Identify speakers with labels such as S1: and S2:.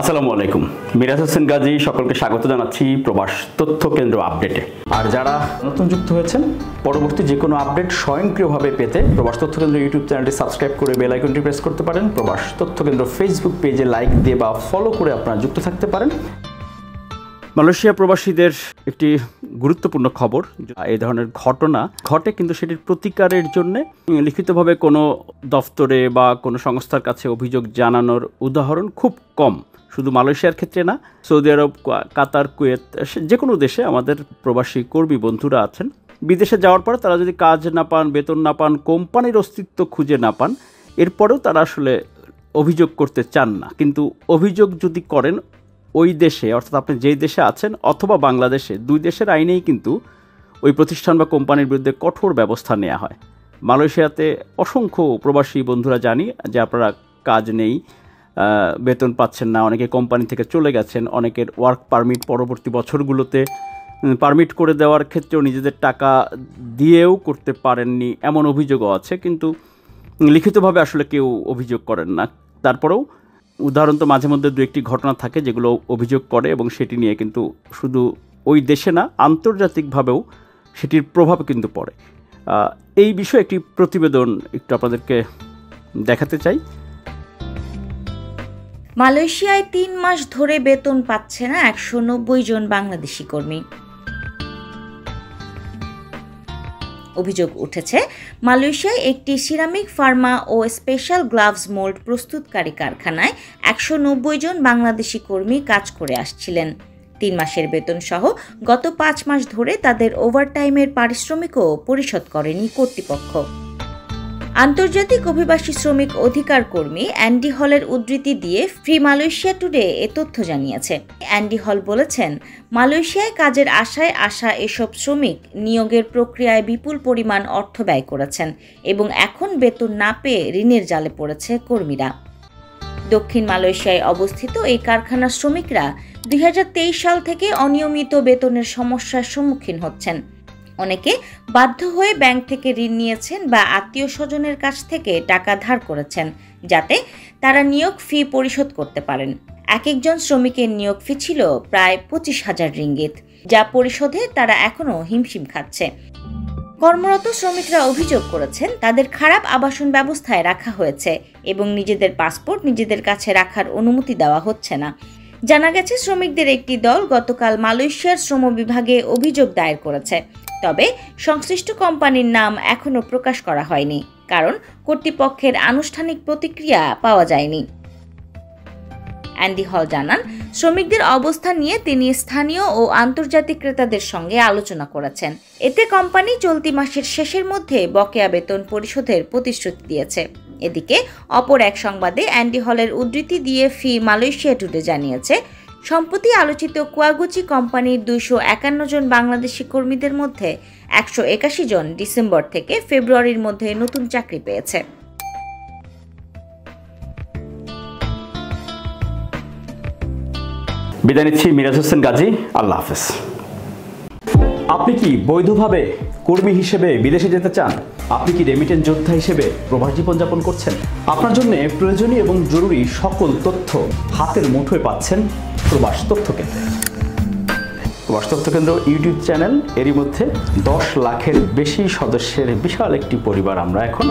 S1: আসসালামু আলাইকুম। মিরাজ হোসেন গাজী সকলকে স্বাগত জানাচ্ছি প্রবাস তথ্য কেন্দ্র আপডেটে। আর যারা নতুন যুক্ত হয়েছেন, পরবর্তী যে কোনো আপডেট স্বয়ংক্রিয়ভাবে পেতে প্রবাস তথ্য কেন্দ্র ইউটিউব চ্যানেলটি সাবস্ক্রাইব করে বেল আইকনটি প্রেস করতে পারেন। প্রবাস তথ্য কেন্দ্র ফেসবুক পেজে লাইক দিয়ে বা ফলো করে আপনারা যুক্ত থাকতে পারেন। মালয়েশিয়া প্রবাসীদের একটি গুরুত্বপূর্ণ খবর, এই ধরনের ঘটনা ঘটে কিন্তু সেটির প্রতিকারের জন্য লিখিতভাবে কোনো দফতরে বা কোনো সংস্থার কাছে অভিযোগ জানানোর উদাহরণ খুব কম। শুধু মালয়েশিয়ার ক্ষেত্রে না, সৌদি আরব, কাতার, কুয়েত, যে কোনো দেশে আমাদের প্রবাসী কর্মী বন্ধুরা আছেন। বিদেশে যাওয়ার পর তারা যদি কাজ না পান, বেতন না পান, কোম্পানির অস্তিত্ব খুঁজে না পান, এরপরেও তারা আসলে অভিযোগ করতে চান না। কিন্তু অভিযোগ যদি করেন ওই দেশে, অর্থাৎ আপনি যেই দেশে আছেন অথবা বাংলাদেশে, দুই দেশের আইনেই কিন্তু ওই প্রতিষ্ঠান বা কোম্পানির বিরুদ্ধে কঠোর ব্যবস্থা নেওয়া হয়। মালয়েশিয়াতে অসংখ্য প্রবাসী বন্ধুরা জানি যে আপনারা কাজ নেই, বেতন পাচ্ছেন না, অনেকে কোম্পানি থেকে চলে গেছেন, অনেকের ওয়ার্ক পারমিট পরবর্তী বছরগুলোতে পারমিট করে দেওয়ার ক্ষেত্রেও নিজেদের টাকা দিয়েও করতে পারেননি, এমন অভিযোগও আছে। কিন্তু লিখিতভাবে আসলে কেউ অভিযোগ করেন না। তারপরেও উদাহরণ তো মাঝে মধ্যে দু একটি ঘটনা থাকে যেগুলো অভিযোগ করে, এবং সেটি নিয়ে কিন্তু শুধু ওই দেশে না, আন্তর্জাতিকভাবেও সেটির প্রভাব কিন্তু পড়ে। এই বিষয়ে একটি প্রতিবেদন একটু আপনাদেরকে দেখাতে চাই।
S2: মালয়েশিয়ায় ৩ মাস ধরে বেতন পাচ্ছে না ১৯০ জন বাংলাদেশি কর্মী। অভিযোগ উঠেছে মালয়েশিয়ায় একটি সিরামিক, ফার্মা ও স্পেশাল গ্লাভস মোল্ড প্রস্তুতকারী কারখানায় ১৯০ জন বাংলাদেশি কর্মী কাজ করে আসছিলেন। ৩ মাসের বেতন সহ গত ৫ মাস ধরে তাদের ওভারটাইমের পারিশ্রমিকও পরিশোধ করেনি কর্তৃপক্ষ। আন্তর্জাতিক অভিবাসী শ্রমিক অধিকার কর্মী অ্যান্ডি হলের উদ্ধৃতি দিয়ে ফ্রি মালয়েশিয়া টুডে এ তথ্য জানিয়েছে। অ্যান্ডি হল বলেছেন, মালয়েশিয়ায় কাজের আশায় আসা এসব শ্রমিক নিয়োগের প্রক্রিয়ায় বিপুল পরিমাণ অর্থ ব্যয় করেছেন এবং এখন বেতন না পেয়ে ঋণের জালে পড়েছে কর্মীরা। দক্ষিণ মালয়েশিয়ায় অবস্থিত এই কারখানার শ্রমিকরা ২০২৩ সাল থেকে অনিয়মিত বেতনের সমস্যার সম্মুখীন হচ্ছেন। অনেকে বাধ্য হয়ে ব্যাংক থেকে ঋণ নিয়েছেন বা আত্মীয় স্বজনের কাছ থেকে টাকা ধার করেছেন, যাতে তারা নিয়োগ ফি পরিশোধ করতে পারেন। এক একজন শ্রমিকের নিয়োগ ফি ছিল প্রায় ২৫,০০০ রিঙ্গিত, যা পরিশোধে তারা এখনও হিমশিম খাচ্ছে। কর্মরত শ্রমিকরা অভিযোগ করেছেন তাদের খারাপ আবাসন ব্যবস্থায় রাখা হয়েছে এবং নিজেদের পাসপোর্ট নিজেদের কাছে রাখার অনুমতি দেওয়া হচ্ছে না। জানা গেছে, শ্রমিকদের একটি দল গতকাল মালয়েশিয়ার শ্রম বিভাগে অভিযোগ দায়ের করেছে। তবে সংশ্লিষ্ট কোম্পানির নাম এখনও প্রকাশ করা হয়নি, কারণ কর্তৃপক্ষের আনুষ্ঠানিক প্রতিক্রিয়া পাওয়া যায়নি। অ্যান্ডি হল জানান, শ্রমিকদের অবস্থা নিয়ে তিনি স্থানীয় ও আন্তর্জাতিক ক্রেতাদের সঙ্গে আলোচনা করেছেন। এতে কোম্পানি চলতি মাসের শেষের মধ্যে বকেয়া বেতন পরিশোধের প্রতিশ্রুতি দিয়েছে। এদিকে অপর এক সংবাদে অ্যান্ডি হলের উদ্ধৃতি দিয়ে ফি মালয়েশিয়া টুডে জানিয়েছে, সম্প্রতি আলোচিত কুয়াগুচি কোম্পানির ২৫১ জন বাংলাদেশি কর্মীদের মধ্যে ১৮১ জন ডিসেম্বর থেকে ফেব্রুয়ারির মধ্যে নতুন চাকরি পেয়েছে।
S1: বিদায় নিচ্ছি, মিরাজ হোসেন গাজী। আল্লাহ হাফেজ। আপনি কি বৈধভাবে কর্মী হিসেবে বিদেশে যেতে চান? আপনি কি রেমিটেন্স যোদ্ধা হিসেবে প্রবাস জীবনযাপন করছেন? আপনার জন্য প্রয়োজনীয় এবং জরুরি সকল তথ্য হাতের মুঠোয় পাচ্ছেন প্রবাস তথ্য কেন্দ্রে। প্রবাস তথ্য কেন্দ্র ইউটিউব চ্যানেল, এরই মধ্যে ১০ লাখের বেশি সদস্যের বিশাল একটি পরিবার আমরা এখন।